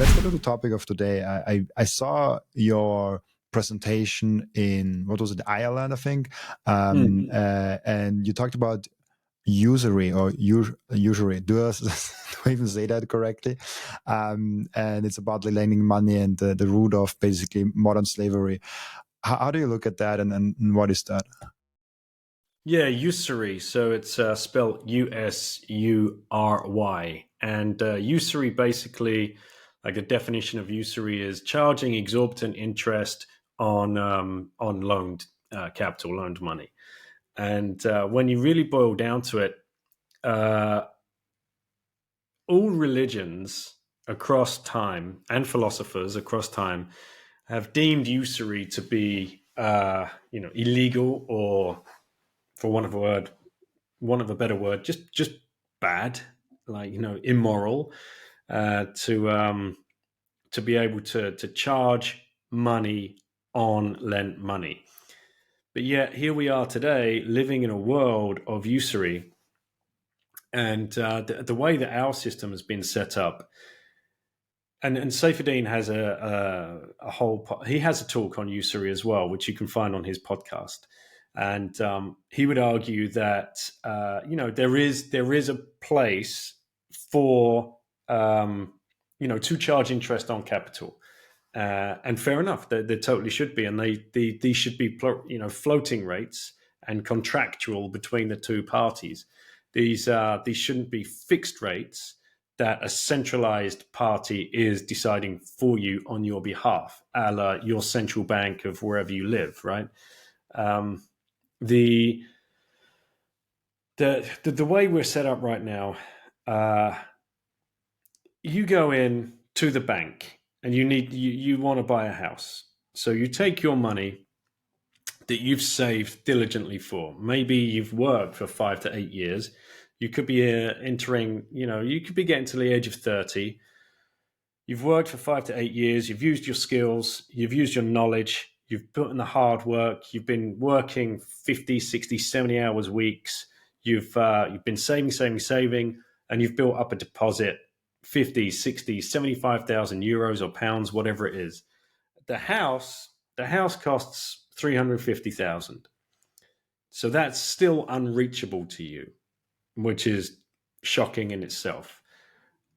Let's go to the topic of today. I saw your presentation in, what was it, Ireland, I think, and you talked about usury or usury. Do I even say that correctly? And it's about lending money and the root of basically modern slavery. How do you look at that, and what is that? Yeah, usury. So it's spelled Usury. And usury basically, like the definition of usury is charging exorbitant interest on loaned capital, loaned money. And when you really boil down to it, uh, all religions across time and philosophers across time have deemed usury to be, illegal, or, for want of a better word, just bad, like, immoral, to be able to charge money on lent money. But yet here we are today, living in a world of usury, and the way that our system has been set up. And Saifuddin has he has a talk on usury as well, which you can find on his podcast. And he would argue that there is a place for to charge interest on capital, and fair enough, there totally should be, and these should be floating rates and contractual between the two parties. These shouldn't be fixed rates that a centralized party is deciding for you on your behalf, a la your central bank of wherever you live, right? The way we're set up right now, you go in to the bank and you want to buy a house. So you take your money that you've saved diligently for. Maybe you've worked for 5 to 8 years. You could be you could be getting to the age of 30. You've worked for 5 to 8 years. You've used your skills. You've used your knowledge. You've put in the hard work. You've been working 50, 60, 70 hours weeks. You've been saving, and you've built up a deposit, 50, 60, 75,000 euros or pounds, whatever it is. The house costs 350,000. So that's still unreachable to you, which is shocking in itself.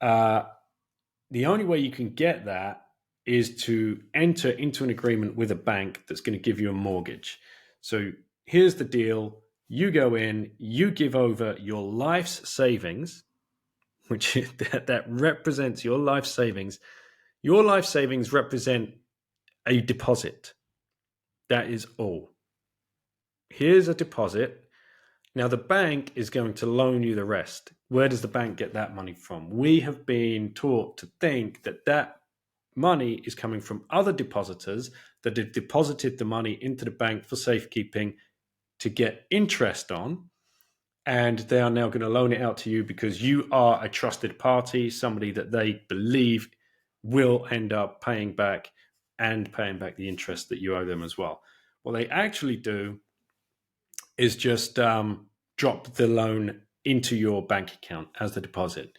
The only way you can get that is to enter into an agreement with a bank that's going to give you a mortgage. So here's the deal. You go in, you give over your life's savings, which that represents your life savings. Your life savings represent a deposit. That is all. Here's a deposit. Now the bank is going to loan you the rest. Where does the bank get that money from? We have been taught to think that money is coming from other depositors that have deposited the money into the bank for safekeeping to get interest on, and they are now going to loan it out to you because you are a trusted party, somebody that they believe will end up paying back the interest that you owe them as well. What they actually do is just drop the loan into your bank account as the deposit.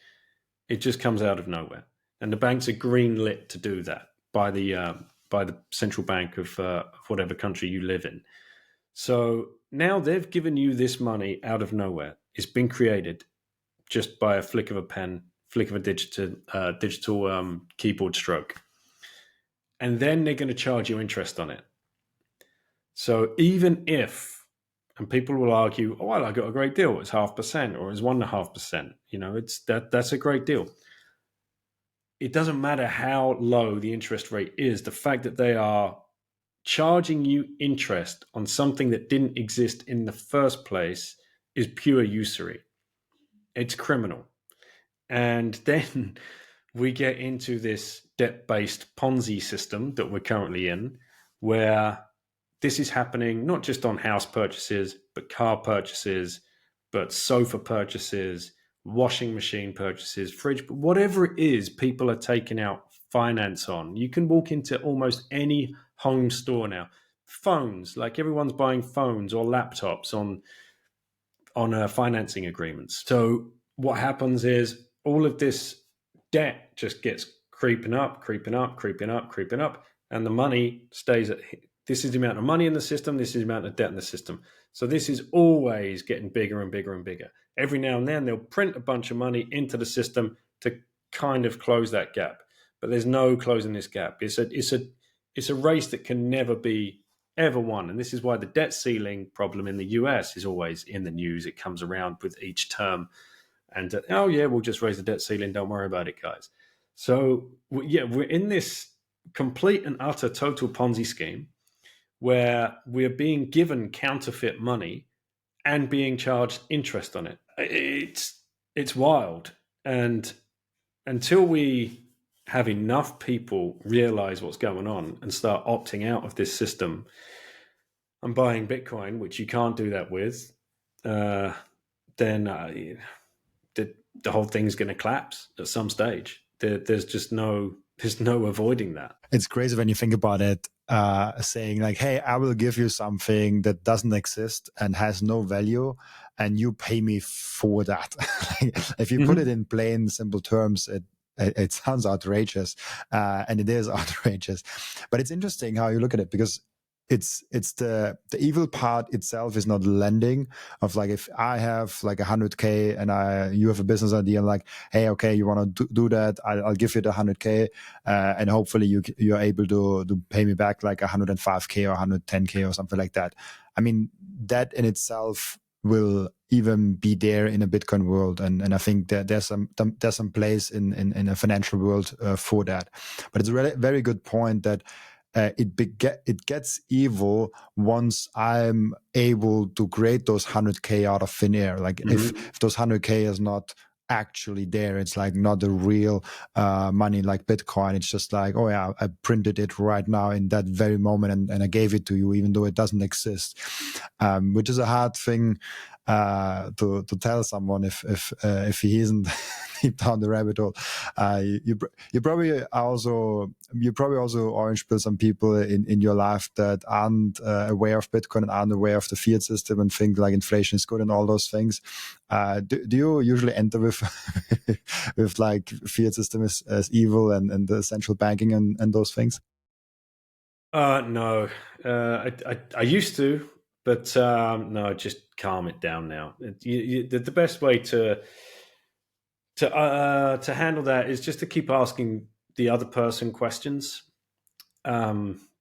It just comes out of nowhere, and the banks are green-lit to do that by the central bank of whatever country you live in. So now they've given you this money out of nowhere. It's been created just by a flick of a pen, flick of a digital keyboard stroke, and then they're going to charge you interest on it. So even if, and people will argue, oh, well, I got a great deal. It's 0.5% or it's 1.5%. That's a great deal. It doesn't matter how low the interest rate is. The fact that they are charging you interest on something that didn't exist in the first place is pure usury. It's criminal. And then we get into this debt-based Ponzi system that we're currently in, where this is happening not just on house purchases, but car purchases, but sofa purchases, washing machine purchases, fridge, whatever it is, people are taking out finance on. You can walk into almost any home store now. Phones, like everyone's buying phones or laptops on financing agreements. So what happens is all of this debt just gets creeping up, creeping up, creeping up, creeping up, and the money stays at. This is the amount of money in the system. This is the amount of debt in the system. So this is always getting bigger and bigger and bigger. Every now and then they'll print a bunch of money into the system to kind of close that gap. But there's no closing this gap. It's a race that can never be ever won. And this is why the debt ceiling problem in the US is always in the news. It comes around with each term. And oh yeah, we'll just raise the debt ceiling. Don't worry about it, guys. So yeah, we're in this complete and utter total Ponzi scheme where we're being given counterfeit money and being charged interest on it. It's wild. And until we have enough people realize what's going on and start opting out of this system and buying Bitcoin, which you can't do that with, then the whole thing's going to collapse at some stage. There's no avoiding that. It's crazy when you think about it, saying like, hey, I will give you something that doesn't exist and has no value, and you pay me for that. If you put it in plain, simple terms, it sounds outrageous, and it is outrageous. But it's interesting how you look at it, because it's the evil part itself is not lending. Of like, if I have like 100K and you have a business idea, and like, hey, okay, you want to do that, I'll give you the 100K, and hopefully you're able to pay me back like 105K or 110K or something like that. I mean, that in itself will even be there in a Bitcoin world, and I think that there's some place in a financial world for that. But it's a really, very good point that it gets evil once I'm able to create those 100K out of thin air. Like if those 100K is not actually there, it's like not the real money like Bitcoin. It's just like, oh yeah, I printed it right now in that very moment, and I gave it to you even though it doesn't exist, which is a hard thing to tell someone if he isn't deep down the rabbit hole. You probably also orange pill some people in your life that aren't aware of Bitcoin and aren't aware of the fiat system and think like inflation is good and all those things. Do you usually enter with with like fiat system as evil and the central banking and those things? No, I used to, but no, just calm it down now. The best way to handle that is just to keep asking the other person questions,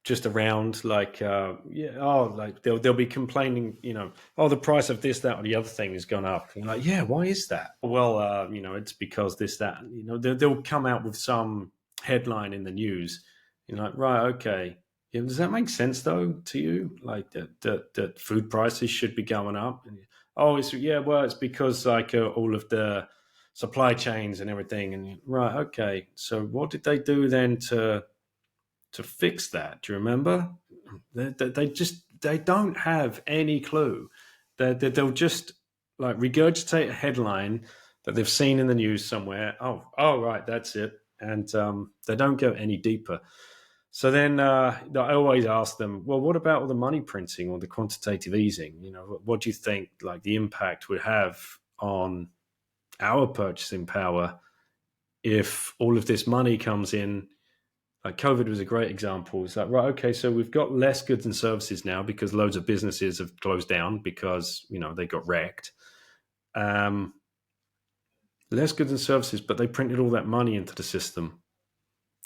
just around like, like they'll be complaining, the price of this, that, or the other thing has gone up. And you're like, yeah, why is that? Well, it's because this, that. They'll come out with some headline in the news. You're like, right, okay. Yeah, does that make sense though to you? Like that food prices should be going up? And, it's because like all of the supply chains and everything. And right, okay. So what did they do then to fix that? Do you remember? They don't have any clue. They'll just like regurgitate a headline that they've seen in the news somewhere. Oh, right, that's it. And they don't go any deeper. So then I always ask them, well, what about all the money printing or the quantitative easing? What do you think like the impact would have on our purchasing power if all of this money comes in? Like COVID was a great example. It's like, right, okay, so we've got less goods and services now because loads of businesses have closed down because, they got wrecked. Less goods and services, but they printed all that money into the system.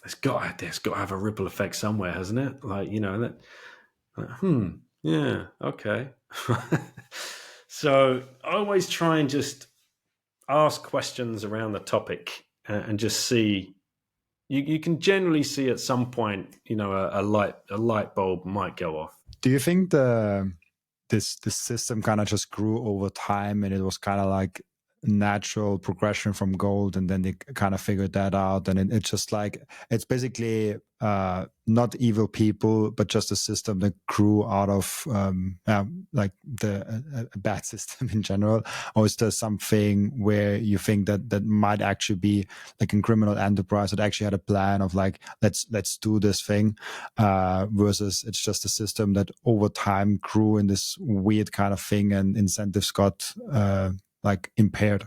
It's got to have a ripple effect somewhere, hasn't it? Like, yeah, okay. So I always try and just ask questions around the topic and just see. You can generally see at some point, a light bulb might go off. Do you think this system kind of just grew over time, and it was kind of like natural progression from gold, and then they kind of figured that out, and it's just like it's basically not evil people, but just a system that grew out of like a bad system in general? Or is there something where you think that might actually be like a criminal enterprise that actually had a plan of like let's do this thing, versus it's just a system that over time grew in this weird kind of thing and incentives got like impaired?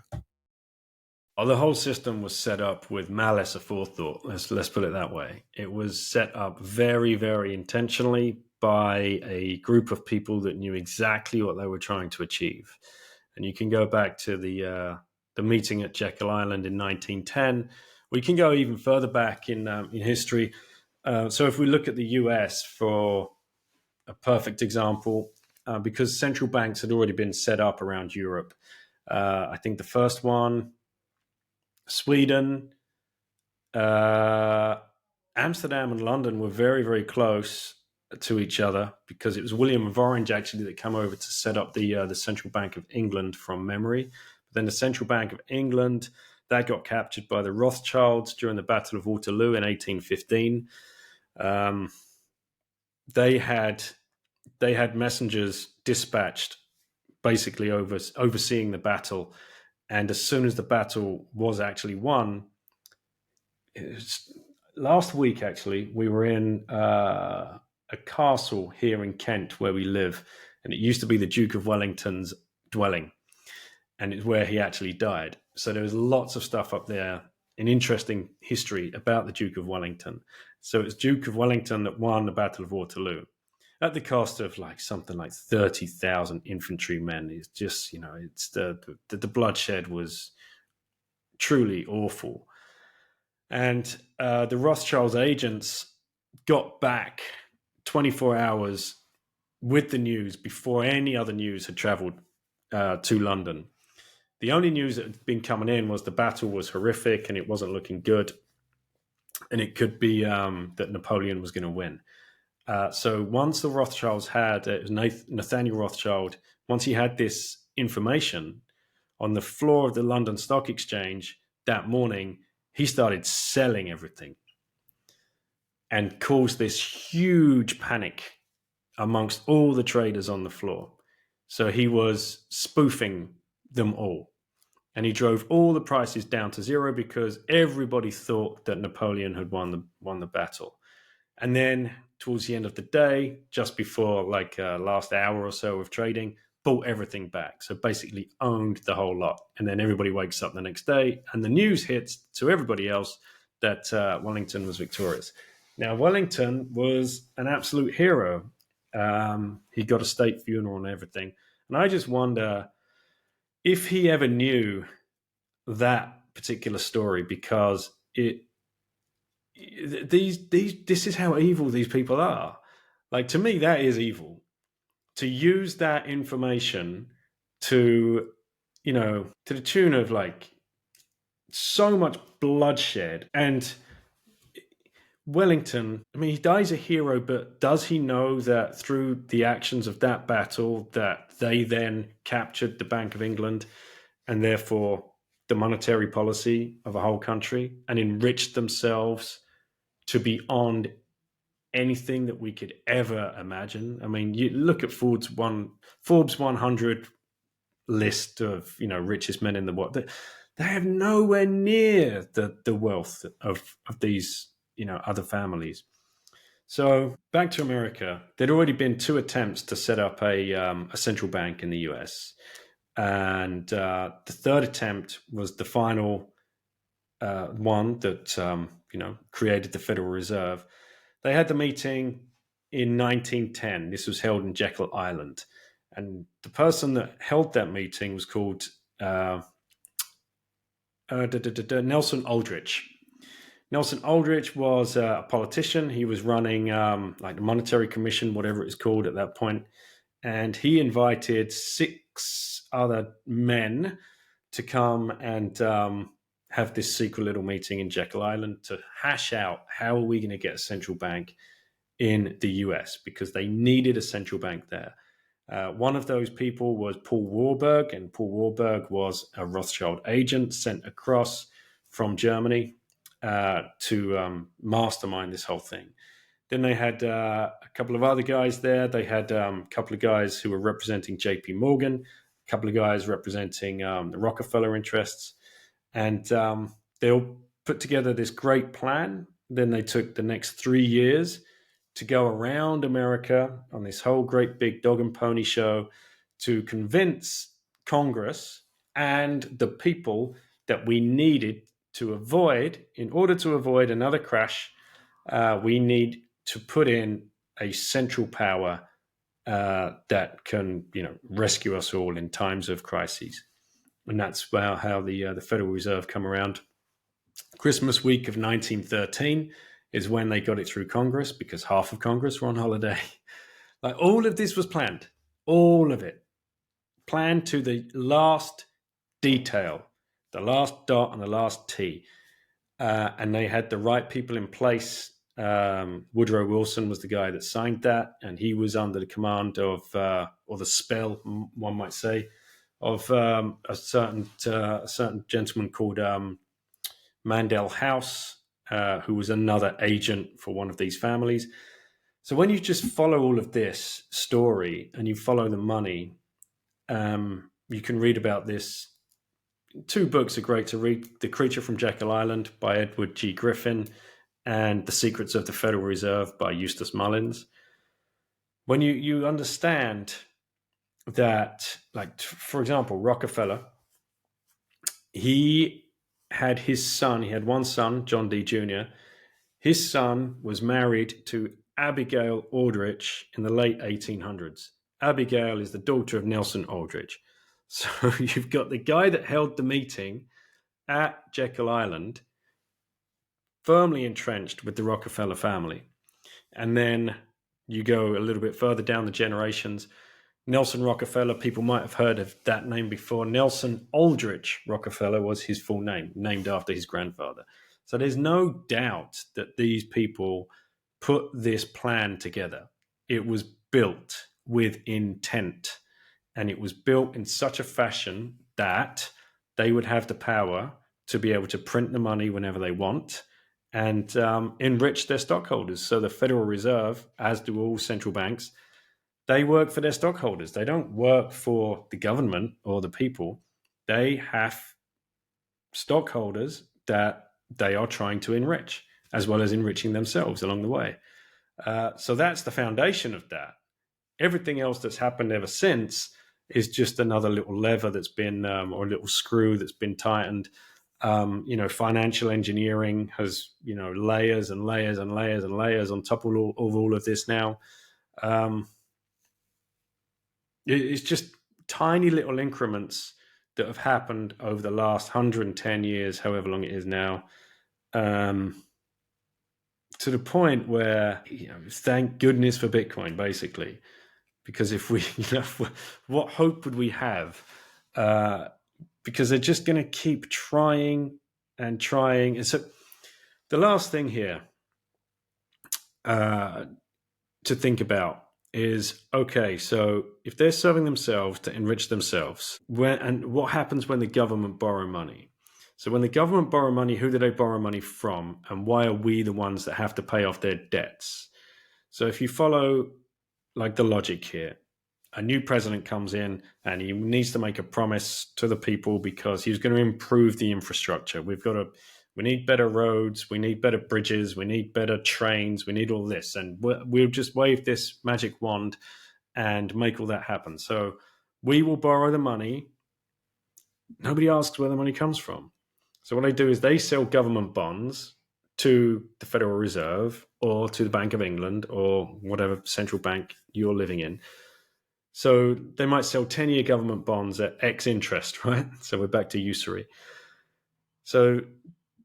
the whole system was set up with malice aforethought. Let's put it that way. It was set up very, very intentionally by a group of people that knew exactly what they were trying to achieve. And you can go back to the meeting at Jekyll Island in 1910. We can go even further back in history. So if we look at the US for a perfect example, because central banks had already been set up around Europe. I think the first one, Sweden, Amsterdam and London were very, very close to each other because it was William of Orange actually that came over to set up the Central Bank of England from memory. But then the Central Bank of England, that got captured by the Rothschilds during the Battle of Waterloo in 1815. They had messengers dispatched basically overseeing the battle. And as soon as the battle was actually won, last week actually, we were in a castle here in Kent where we live. And it used to be the Duke of Wellington's dwelling. And it's where he actually died. So there was lots of stuff up there, an interesting history about the Duke of Wellington. So it's Duke of Wellington that won the Battle of Waterloo at the cost of something like 30,000 infantrymen. It's just, it's the bloodshed was truly awful. And the Rothschild's agents got back 24 hours with the news before any other news had traveled to London. The only news that had been coming in was the battle was horrific and it wasn't looking good. And it could be that Napoleon was going to win. So once the Rothschilds had, it was Nathaniel Rothschild, once he had this information on the floor of the London Stock Exchange that morning, he started selling everything and caused this huge panic amongst all the traders on the floor. So he was spoofing them all. And he drove all the prices down to zero because everybody thought that Napoleon had won the battle. And then towards the end of the day, just before last hour or so of trading, bought everything back. So basically owned the whole lot. And then everybody wakes up the next day and the news hits to everybody else that Wellington was victorious. Now, Wellington was an absolute hero. He got a state funeral and everything. And I just wonder if he ever knew that particular story, because this is how evil these people are. To me, that is evil. To use that information to the tune of so much bloodshed. And Wellington, he dies a hero, but does he know that through the actions of that battle that they then captured the Bank of England and therefore the monetary policy of a whole country and enriched themselves to beyond anything that we could ever imagine? You look at Forbes 100 list of richest men in the world. They have nowhere near the wealth of these other families. So back to America, there'd already been 2 attempts to set up a central bank in the US, and the third attempt was the final one that created the Federal Reserve. They had the meeting in 1910. This was held in Jekyll Island, and the person that held that meeting was called Nelson Aldrich. Nelson Aldrich was a politician. He was running the Monetary Commission, whatever it was called at that point. And he invited 6 other men to come and have this secret little meeting in Jekyll Island to hash out how are we going to get a central bank in the US, because they needed a central bank there. One of those people was Paul Warburg, and Paul Warburg was a Rothschild agent sent across from Germany to mastermind this whole thing. Then they had a couple of other guys there. They had a couple of guys who were representing JP Morgan, a couple of guys representing the Rockefeller interests. And they all put together this great plan. Then they took the next 3 years to go around America on this whole great big dog and pony show to convince Congress and the people that we needed to avoid, in order to avoid another crash, we need to put in a central power that can, rescue us all in times of crises. And that's how the Federal Reserve come around. Christmas week of 1913 is when they got it through Congress, because half of Congress were on holiday. Like, all of this was planned, all of it, planned to the last detail, the last dot and the last T. And they had the right people in place. Woodrow Wilson was the guy that signed that, and he was under the command of, or the spell, one might say, of a certain gentleman called Mandel House, who was another agent for one of these families. So when you just follow all of this story and you follow the money, you can read about this. 2 books are great to read: The Creature from Jekyll Island by Edward G. Griffin and The Secrets of the Federal Reserve by Eustace Mullins. When you understand that, like, for example, Rockefeller, he had one son, John D. Jr. His son was married to Abigail Aldrich in the late 1800s. Abigail is the daughter of Nelson Aldrich. So you've got the guy that held the meeting at Jekyll Island firmly entrenched with the Rockefeller family. And then you go a little bit further down the generations. Nelson Rockefeller, people might have heard of that name before. Nelson Aldrich Rockefeller was his full name, named after his grandfather. So there's no doubt that these people put this plan together. It was built with intent, and it was built in such a fashion that they would have the power to be able to print the money whenever they want and enrich their stockholders. So the Federal Reserve, as do all central banks, they work for their stockholders. They don't work for the government or the people. They have stockholders that they are trying to enrich, as well as enriching themselves along the way. So that's the foundation of that. Everything else that's happened ever since is just another little lever that's been, or a little screw that's been tightened. Financial engineering has, layers and layers and layers and layers on top of all of this now. It's just tiny little increments that have happened over the last 110 years, however long it is now, to the point where, thank goodness for Bitcoin, basically. Because if we, what hope would we have? Because they're just going to keep trying and trying. And so the last thing here to think about is, okay, so if they're serving themselves to enrich themselves, and what happens when the government borrow money? So when the government borrow money, who do they borrow money from? And why are we the ones that have to pay off their debts? So if you follow like the logic here, a new president comes in and he needs to make a promise to the people because he's going to improve the infrastructure. We need better roads, we need better bridges, we need better trains, we need all this. And we'll just wave this magic wand and make all that happen. So we will borrow the money. Nobody asks where the money comes from. So what they do is they sell government bonds to the Federal Reserve or to the Bank of England or whatever central bank you're living in. So they might sell 10-year government bonds at X interest, right? So we're back to usury. So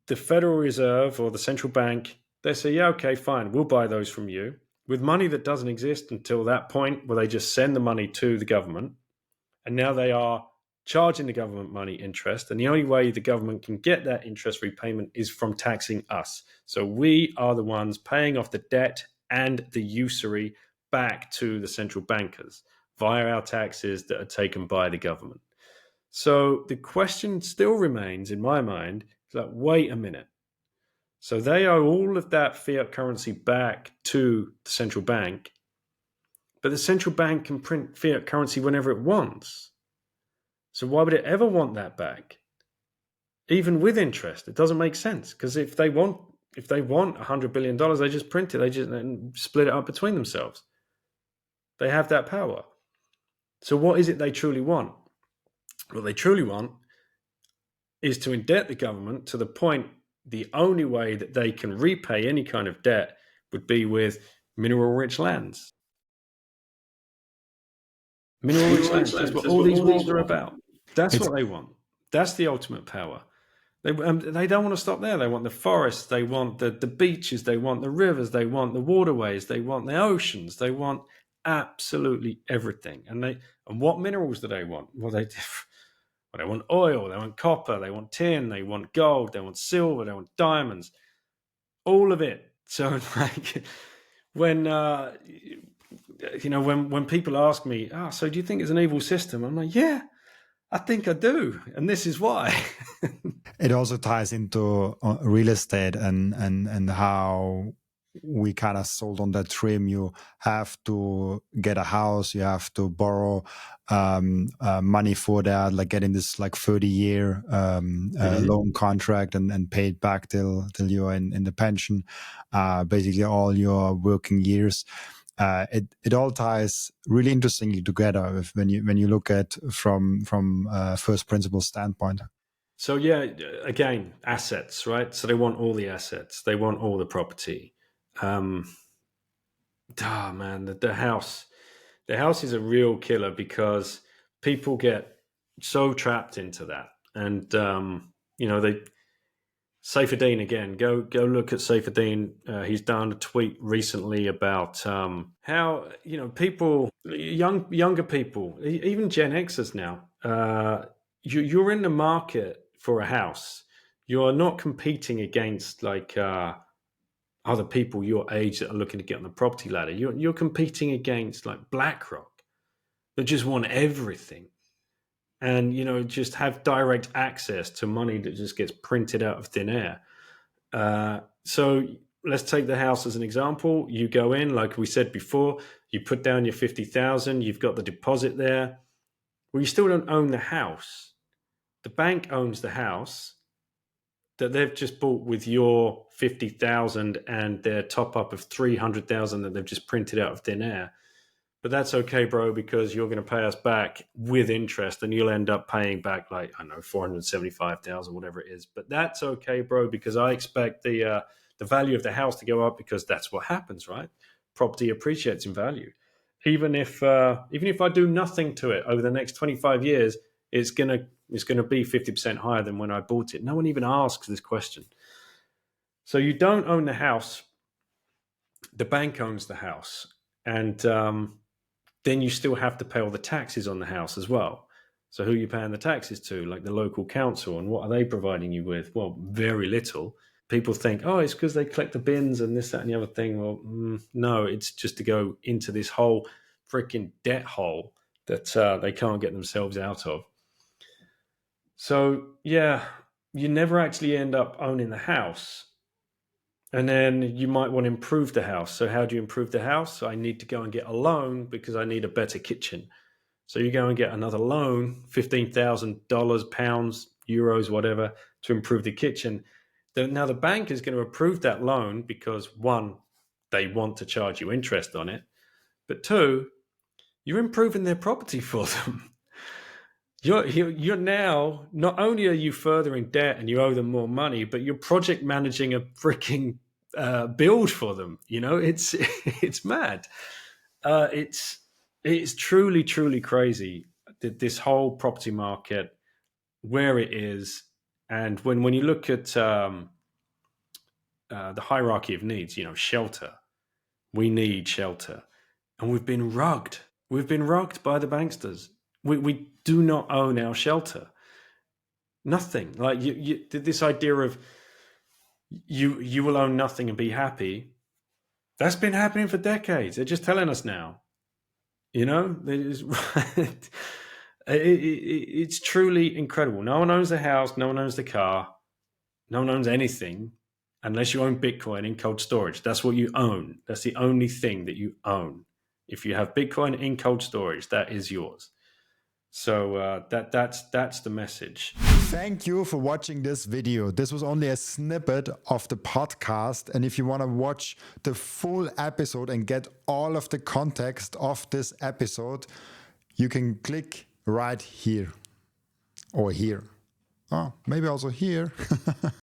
the Federal Reserve or the central bank, they say, yeah, okay, fine, we'll buy those from you with money that doesn't exist until that point where they just send the money to the government. And now they are charging the government money interest. And the only way the government can get that interest repayment is from taxing us. So we are the ones paying off the debt and the usury back to the central bankers via our taxes that are taken by the government. So the question still remains in my mind, like, wait a minute. So they owe all of that fiat currency back to the central bank, but the central bank can print fiat currency whenever it wants. So why would it ever want that back? Even with interest, it doesn't make sense, because if they want $100 billion, they just print it, they just split it up between themselves. They have that power. So what is it they truly want? What they truly want is to indebt the government to the point the only way that they can repay any kind of debt would be with mineral-rich lands. Mineral-rich lands, that's what all these wars are about. That's what they want. That's the ultimate power. They don't want to stop there. They want the forests, they want the beaches, they want the rivers, they want the waterways, they want the oceans, they want absolutely everything. And what minerals do they want? Well, they want oil, they want copper, they want tin, they want gold, they want silver, they want diamonds, all of it. So like when when people ask me, so do you think it's an evil system? I'm like, yeah, I think I do, and this is why. It also ties into real estate and how we kind of sold on that trim. You have to get a house, you have to borrow money for that, like getting this like 30-year loan contract and pay it back till you're in the pension, basically all your working years. It all ties really interestingly together when you look at from first principle standpoint. So yeah, again, assets, right? So they want all the assets, they want all the property. Man, the house is a real killer because people get so trapped into that, and Seyfriedin again. Go look at Seyfriedin. He's done a tweet recently about how people, younger people, even Gen Xers now. You're in the market for a house. You're not competing against like other people your age that are looking to get on the property ladder. You're competing against like BlackRock that just want everything. And, just have direct access to money that just gets printed out of thin air. So let's take the house as an example. You go in, like we said before, you put down your 50,000, you've got the deposit there. Well, you still don't own the house. The bank owns the house that they've just bought with your 50,000 and their top up of 300,000 that they've just printed out of thin air. But that's okay, bro, because you're going to pay us back with interest, and you'll end up paying back like, I don't know, 475,000, whatever it is. But that's okay, bro, because I expect the value of the house to go up, because that's what happens, right? Property appreciates in value. Even if I do nothing to it over the next 25 years, it's gonna be 50% higher than when I bought it. No one even asks this question. So you don't own the house. The bank owns the house. And then you still have to pay all the taxes on the house as well. So who are you paying the taxes to? Like the local council. And what are they providing you with? Well, very little. People think, it's because they collect the bins and this, that, and the other thing. Well, no, it's just to go into this whole freaking debt hole that they can't get themselves out of. So, yeah, you never actually end up owning the house. And then you might want to improve the house. So how do you improve the house? I need to go and get a loan because I need a better kitchen. So you go and get another loan, $15,000, pounds, euros, whatever, to improve the kitchen. Now the bank is going to approve that loan because, one, they want to charge you interest on it. But two, you're improving their property for them. You're now, not only are you furthering debt and you owe them more money, but you're project managing a freaking build for them. It's mad. It's truly, truly crazy that this whole property market, where it is, and when you look at the hierarchy of needs, shelter. We need shelter, and we've been rugged. We've been rugged by the banksters. We do not own our shelter. Nothing. Like this idea of you will own nothing and be happy. That's been happening for decades. They're just telling us now. It's truly incredible. No one owns the house. No one owns the car. No one owns anything unless you own Bitcoin in cold storage. That's what you own. That's the only thing that you own. If you have Bitcoin in cold storage, that is yours. So that's the message. Thank you for watching this video. This was only a snippet of the podcast. And if you want to watch the full episode and get all of the context of this episode, you can click right here or here. Oh, maybe also here.